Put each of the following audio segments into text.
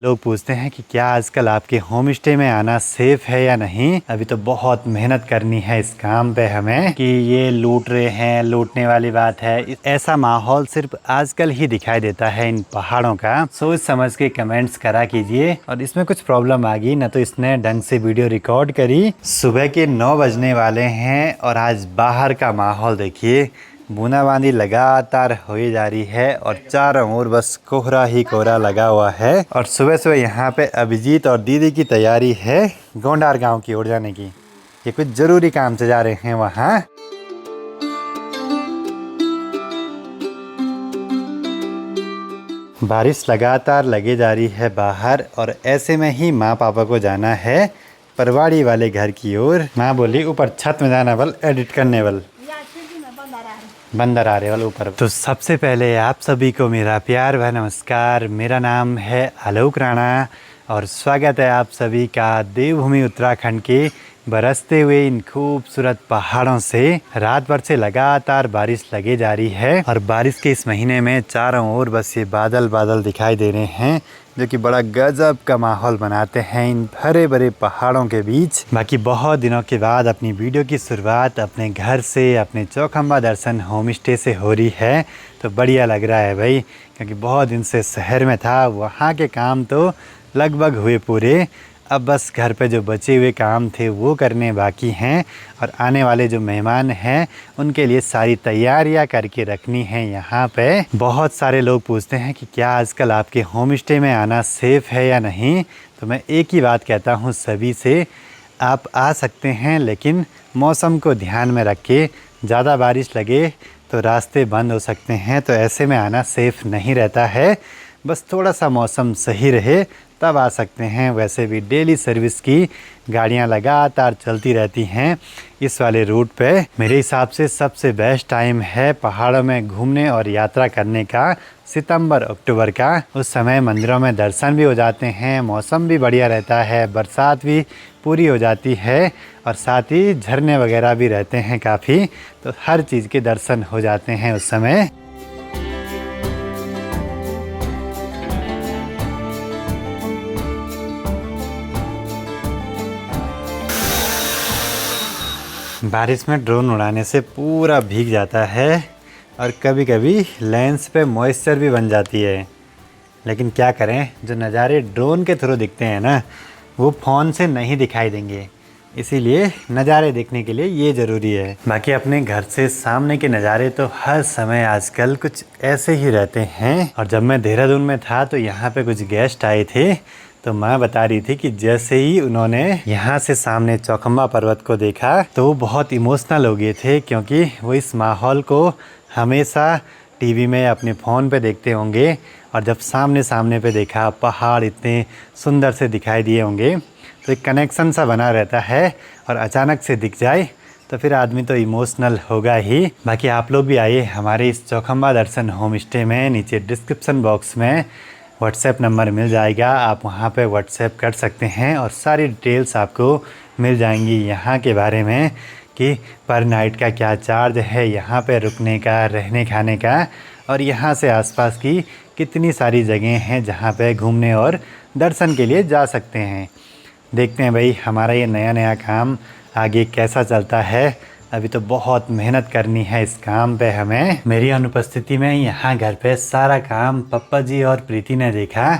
लोग पूछते हैं कि क्या आजकल आपके होम स्टे में आना सेफ है या नहीं। अभी तो बहुत मेहनत करनी है इस काम पे हमें कि ये लूट रहे हैं, लूटने वाली बात है। ऐसा माहौल सिर्फ आजकल ही दिखाई देता है इन पहाड़ों का। सोच समझ के कमेंट्स करा कीजिए। और इसमें कुछ प्रॉब्लम आ गई ना, तो इसने ढंग से वीडियो रिकॉर्ड करी। सुबह के 9 बजने वाले हैं और आज बाहर का माहौल देखिए, बूंदाबांदी लगातार हो जा रही है और चारों ओर बस कोहरा ही कोहरा लगा हुआ है। और सुबह सुबह यहाँ पे अभिजीत और दीदी की तैयारी है गोंडार गांव की ओर जाने की। ये कुछ ज़रूरी काम से जा रहे हैं वहाँ। बारिश लगातार लगे जा रही है बाहर और ऐसे में ही माँ पापा को जाना है परवाड़ी वाले घर की ओर। माँ बोली ऊपर छत में जाना बल, एडिट करने बल, बंदर आ रहे वाले ऊपर। तो सबसे पहले आप सभी को मेरा प्यार व नमस्कार। मेरा नाम है आलोक राणा और स्वागत है आप सभी का देवभूमि उत्तराखंड के बरसते हुए इन खूबसूरत पहाड़ों से। रात भर से लगातार बारिश लगे जा रही है और बारिश के इस महीने में चारों ओर बस ये बादल बादल दिखाई दे रहे हैं, जो कि बड़ा गजब का माहौल बनाते हैं इन हरे भरे पहाड़ों के बीच। बाकी बहुत दिनों के बाद अपनी वीडियो की शुरुआत अपने घर से, अपने चौखंबा दर्शन होम स्टे से हो रही है, तो बढ़िया लग रहा है भाई। क्योंकि बहुत दिन से शहर में था, वहाँ के काम तो लगभग हुए पूरे। अब बस घर पे जो बचे हुए काम थे वो करने बाकी हैं और आने वाले जो मेहमान हैं उनके लिए सारी तैयारियां करके रखनी है यहाँ पे। बहुत सारे लोग पूछते हैं कि क्या आजकल आपके होम स्टे में आना सेफ़ है या नहीं। तो मैं एक ही बात कहता हूँ सभी से, आप आ सकते हैं लेकिन मौसम को ध्यान में रख के। ज़्यादा बारिश लगे तो रास्ते बंद हो सकते हैं, तो ऐसे में आना सेफ़ नहीं रहता है। बस थोड़ा सा मौसम सही रहे तब आ सकते हैं। वैसे भी डेली सर्विस की गाड़ियां लगातार चलती रहती हैं इस वाले रूट पे। मेरे हिसाब से सबसे बेस्ट टाइम है पहाड़ों में घूमने और यात्रा करने का सितंबर अक्टूबर का। उस समय मंदिरों में दर्शन भी हो जाते हैं, मौसम भी बढ़िया रहता है, बरसात भी पूरी हो जाती है और साथ ही झरने वगैरह भी रहते हैं काफ़ी, तो हर चीज़ के दर्शन हो जाते हैं उस समय। बारिश में ड्रोन उड़ाने से पूरा भीग जाता है और कभी कभी लेंस पे मॉइस्चर भी बन जाती है। लेकिन क्या करें, जो नज़ारे ड्रोन के थ्रू दिखते हैं ना, वो फ़ोन से नहीं दिखाई देंगे, इसीलिए नज़ारे देखने के लिए ये ज़रूरी है। बाकी अपने घर से सामने के नज़ारे तो हर समय आजकल कुछ ऐसे ही रहते हैं। और जब मैं देहरादून में था तो यहाँ पे कुछ गेस्ट आए थे, तो माँ बता रही थी कि जैसे ही उन्होंने यहाँ से सामने चौखंबा पर्वत को देखा तो वो बहुत इमोशनल हो गए थे, क्योंकि वो इस माहौल को हमेशा टीवी में अपने फ़ोन पे देखते होंगे और जब सामने सामने पे देखा, पहाड़ इतने सुंदर से दिखाई दिए होंगे, तो एक कनेक्शन सा बना रहता है। और अचानक से दिख जाए तो फिर आदमी तो इमोशनल होगा ही। बाकी आप लोग भी आइए हमारे इस चौखंबा दर्शन होम स्टे में। नीचे डिस्क्रिप्शन बॉक्स में व्हाट्सएप नंबर मिल जाएगा, आप वहाँ पे व्हाट्सएप कर सकते हैं और सारी डिटेल्स आपको मिल जाएंगी यहाँ के बारे में कि पर नाइट का क्या चार्ज है, यहाँ पे रुकने का, रहने खाने का, और यहाँ से आसपास की कितनी सारी जगह हैं जहाँ पे घूमने और दर्शन के लिए जा सकते हैं। देखते हैं भाई हमारा ये नया नया काम आगे कैसा चलता है। अभी तो बहुत मेहनत करनी है इस काम पे हमें। मेरी अनुपस्थिति में यहाँ घर पे सारा काम पप्पा जी और प्रीति ने देखा,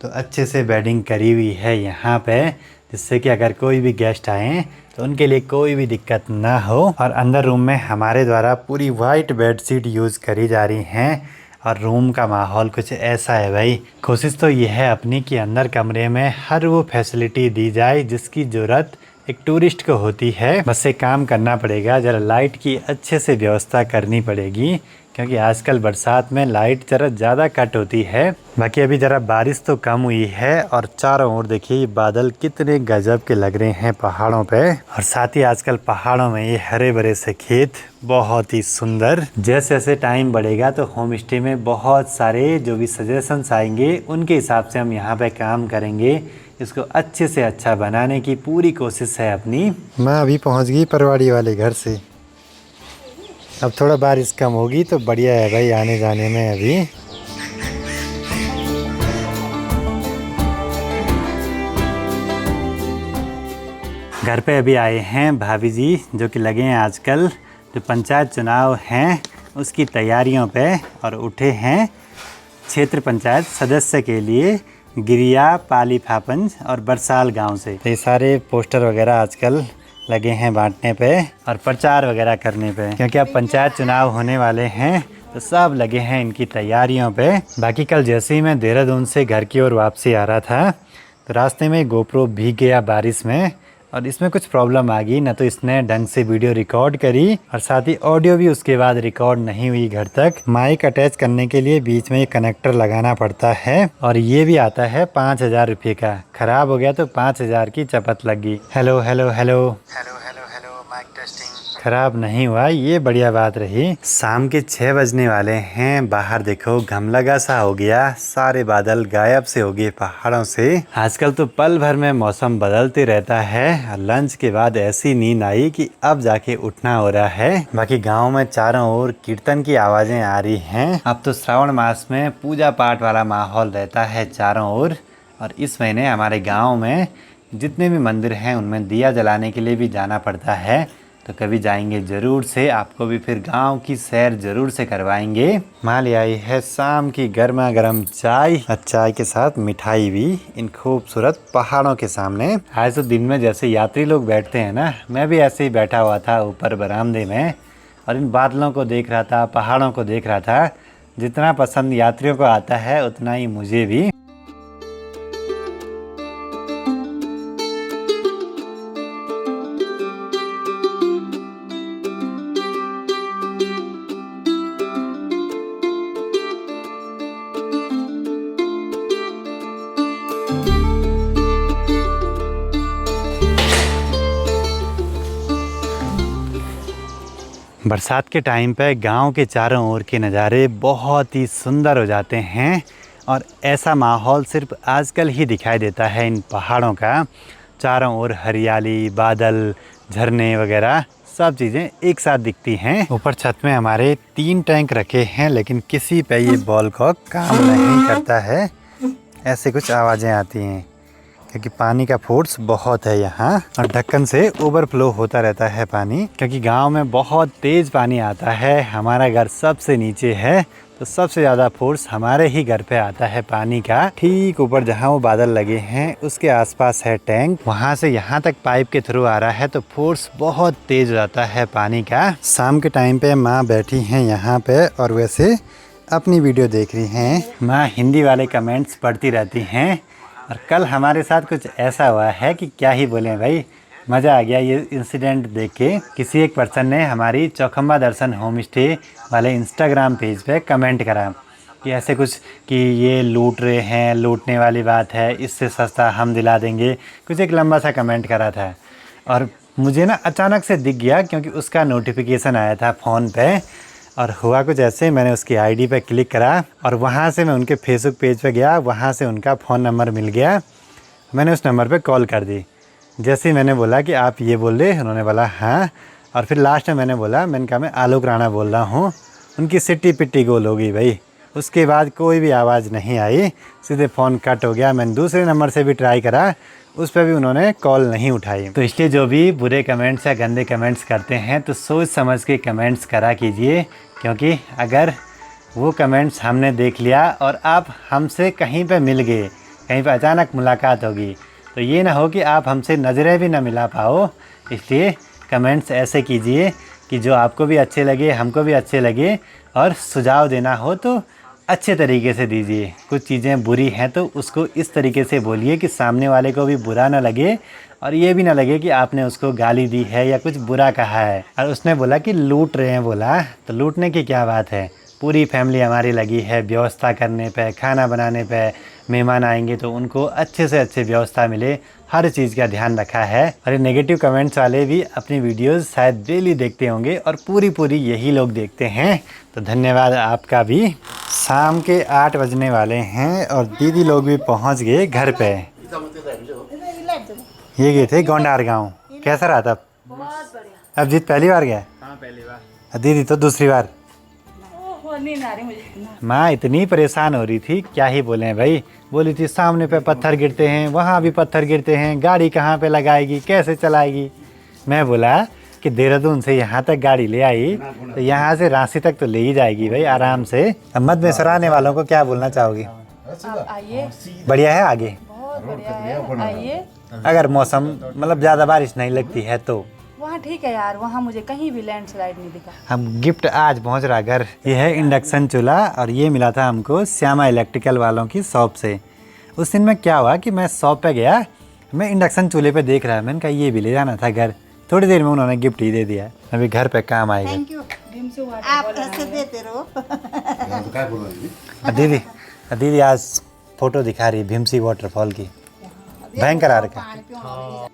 तो अच्छे से बेडिंग करी हुई है यहाँ पे, जिससे कि अगर कोई भी गेस्ट आए तो उनके लिए कोई भी दिक्कत ना हो। और अंदर रूम में हमारे द्वारा पूरी वाइट बेडशीट यूज़ करी जा रही हैं और रूम का माहौल कुछ ऐसा है भाई। कोशिश तो ये है अपनी कि अंदर कमरे में हर वो फैसिलिटी दी जाए जिसकी ज़रूरत एक टूरिस्ट को होती है। बस एक काम करना पड़ेगा, ज़रा लाइट की अच्छे से व्यवस्था करनी पड़ेगी, क्योंकि आजकल बरसात में लाइट ज़रा ज़्यादा कट होती है। बाकी अभी ज़रा बारिश तो कम हुई है और चारों ओर देखिए बादल कितने गजब के लग रहे हैं पहाड़ों पे। और साथ ही आजकल पहाड़ों में ये हरे भरे से खेत बहुत ही सुंदर। जैसे जैसे टाइम बढ़ेगा तो होम स्टे में बहुत सारे जो भी सजेशंस आएंगे उनके हिसाब से हम यहाँ पे काम करेंगे। इसको अच्छे से अच्छा बनाने की पूरी कोशिश है अपनी। मैं अभी पहुँच गई परवाड़ी वाले घर से। अब थोड़ा बारिश कम होगी तो बढ़िया है भाई आने जाने में। अभी घर पे अभी आए हैं भाभी जी, जो कि लगे हैं आजकल जो पंचायत चुनाव हैं उसकी तैयारियों पे, और उठे हैं क्षेत्र पंचायत सदस्य के लिए गिरिया, पाली फापंज और बरसाल गांव से। ये सारे पोस्टर वगैरह आजकल लगे हैं बांटने पे और प्रचार वगैरह करने पे, क्योंकि अब पंचायत चुनाव होने वाले हैं तो सब लगे हैं इनकी तैयारियों पे। बाकी कल जैसे ही मैं देहरादून से घर की ओर वापसी आ रहा था तो रास्ते में गोप्रो भीग गया बारिश में, और इसमें कुछ प्रॉब्लम आ गई, ना तो इसने ढंग से वीडियो रिकॉर्ड करी और साथ ही ऑडियो भी उसके बाद रिकॉर्ड नहीं हुई घर तक। माइक अटैच करने के लिए बीच में ये कनेक्टर लगाना पड़ता है, और ये भी आता है 5,000 रुपये का। खराब हो गया तो 5,000 की चपत लग गई। Hello hello hello hello hello hello, mic testing. खराब नहीं हुआ, ये बढ़िया बात रही। शाम के 6 बजने वाले हैं, बाहर देखो घमलगा सा हो गया, सारे बादल गायब से हो गए पहाड़ों से। आजकल तो पल भर में मौसम बदलते रहता है। लंच के बाद ऐसी नींद आई कि अब जाके उठना हो रहा है। बाकी गांव में चारों ओर कीर्तन की आवाजें आ रही हैं। अब तो श्रावण मास में पूजा पाठ वाला माहौल रहता है चारों ओर, और इस महीने हमारे गाँव में जितने भी मंदिर हैं उनमें दिया जलाने के लिए भी जाना पड़ता है, तो कभी जाएंगे ज़रूर से, आपको भी फिर गांव की सैर ज़रूर से करवाएंगे। माँ ले आई है शाम की गर्मा गर्म चाय, और चाय के साथ मिठाई भी इन खूबसूरत पहाड़ों के सामने। आज तो दिन में जैसे यात्री लोग बैठते हैं ना, मैं भी ऐसे ही बैठा हुआ था ऊपर बरामदे में, और इन बादलों को देख रहा था, पहाड़ों को देख रहा था। जितना पसंद यात्रियों को आता है उतना ही मुझे भी। बरसात के टाइम पे गांव के चारों ओर के नज़ारे बहुत ही सुंदर हो जाते हैं, और ऐसा माहौल सिर्फ आजकल ही दिखाई देता है इन पहाड़ों का। चारों ओर हरियाली, बादल, झरने वगैरह सब चीज़ें एक साथ दिखती हैं। ऊपर छत में हमारे 3 टैंक रखे हैं, लेकिन किसी पे ये बॉल कॉक काम नहीं करता है। ऐसे कुछ आवाज़ें आती हैं क्योंकि पानी का फोर्स बहुत है यहाँ, और ढक्कन से ओवरफ्लो होता रहता है पानी, क्योंकि गांव में बहुत तेज़ पानी आता है। हमारा घर सबसे नीचे है, तो सबसे ज़्यादा फोर्स हमारे ही घर पे आता है पानी का। ठीक ऊपर जहाँ वो बादल लगे हैं उसके आसपास है टैंक, वहाँ से यहाँ तक पाइप के थ्रू आ रहा है, तो फोर्स बहुत तेज़ हो जाता है पानी का। शाम के टाइम पे माँ बैठी हैं यहाँ पे, और वैसे अपनी वीडियो देख रही हैं। माँ हिंदी वाले कमेंट्स पढ़ती रहती हैं, और कल हमारे साथ कुछ ऐसा हुआ है कि क्या ही बोलें भाई, मज़ा आ गया ये इंसिडेंट देख के। किसी एक पर्सन ने हमारी चौखंबा दर्शन होम स्टे वाले इंस्टाग्राम पेज पे कमेंट करा कि ऐसे कुछ कि ये लूट रहे हैं, लूटने वाली बात है, इससे सस्ता हम दिला देंगे, कुछ एक लंबा सा कमेंट करा था। और मुझे ना अचानक से दिख गया, क्योंकि उसका नोटिफिकेशन आया था फ़ोन पे, और हुआ कुछ ऐसे, मैंने उसकी आईडी पे क्लिक करा और वहाँ से मैं उनके फेसबुक पेज पे गया, वहाँ से उनका फ़ोन नंबर मिल गया। मैंने उस नंबर पे कॉल कर दी। जैसे ही मैंने बोला कि आप ये बोल रहे, उन्होंने बोला हाँ, और फिर लास्ट में मैंने बोला, मैंने कहा मैं आलोक राणा बोल रहा हूँ। उनकी सिट्टी पिट्टी गोल हो गई भाई। उसके बाद कोई भी आवाज़ नहीं आई, सीधे फ़ोन कट हो गया। मैंने दूसरे नंबर से भी ट्राई करा, उस पर भी उन्होंने कॉल नहीं उठाई। तो इसलिए जो भी बुरे कमेंट्स या गंदे कमेंट्स करते हैं तो सोच समझ के कमेंट्स करा कीजिए, क्योंकि अगर वो कमेंट्स हमने देख लिया और आप हमसे कहीं पे मिल गए, कहीं पे अचानक मुलाकात होगी, तो ये ना हो कि आप हमसे नज़रें भी ना मिला पाओ। इसलिए कमेंट्स ऐसे कीजिए कि जो आपको भी अच्छे लगे, हमको भी अच्छे लगे, और सुझाव देना हो तो अच्छे तरीके से दीजिए। कुछ चीज़ें बुरी हैं तो उसको इस तरीके से बोलिए कि सामने वाले को भी बुरा ना लगे, और ये भी ना लगे कि आपने उसको गाली दी है या कुछ बुरा कहा है। और उसने बोला कि लूट रहे हैं, बोला तो लूटने की क्या बात है। पूरी फैमिली हमारी लगी है व्यवस्था करने पे, खाना बनाने पे। मेहमान आएंगे तो उनको अच्छे से अच्छे व्यवस्था मिले, हर चीज़ का ध्यान रखा है। और ये नेगेटिव कमेंट्स वाले भी अपनी वीडियोस शायद डेली देखते होंगे, और पूरी यही लोग देखते हैं, तो धन्यवाद आपका भी। शाम के 8 बजने वाले हैं और दीदी लोग भी पहुंच गए घर पे। ये गए थे गोंडार गांव। कैसा रहा था? बहुत बढ़िया। अभिजीत पहली बार गया? हाँ, पहली बार। दीदी तो दूसरी बार। बहुत नींद आ रही मुझे। माँ इतनी परेशान हो रही थी, क्या ही बोले भाई। बोली थी सामने पे पत्थर गिरते हैं, वहाँ भी पत्थर गिरते हैं, गाड़ी कहाँ पे लगाएगी, कैसे चलाएगी। मैं बोला कि देहरादून से यहाँ तक गाड़ी ले आई तो यहाँ से रांची तक तो ले ही जाएगी भाई आराम से। अब मधमेश्वर आने वालों को क्या बोलना चाहोगी? आप आइए, बढ़िया है आगे, बहुत बढ़िया है, आइए। अगर मौसम मतलब ज़्यादा बारिश नहीं लगती है तो। वहाँ ठीक है यार, वहाँ मुझे कहीं भी लैंडस्लाइड नहीं दिखा। हम गिफ्ट आज पहुंच रहा घर। ये है इंडक्शन चूल्हा और ये मिला था हमको श्यामा इलेक्ट्रिकल वालों की शॉप से। उस दिन में क्या हुआ कि मैं शॉप पे गया, मैं इंडक्शन चूल्हे पे देख रहा, मैंने कहा ये भी ले जाना था घर। थोड़ी देर में उन्होंने गिफ्ट ही दे दिया, अभी घर पे काम आएगा। Thank you. भीमसी वाटर आप बॉल ऐसे देते रहो। दीदी आज फोटो दिखा रही है भीमसी वाटरफॉल की, भयंकर आ रखा है। पानी पियो।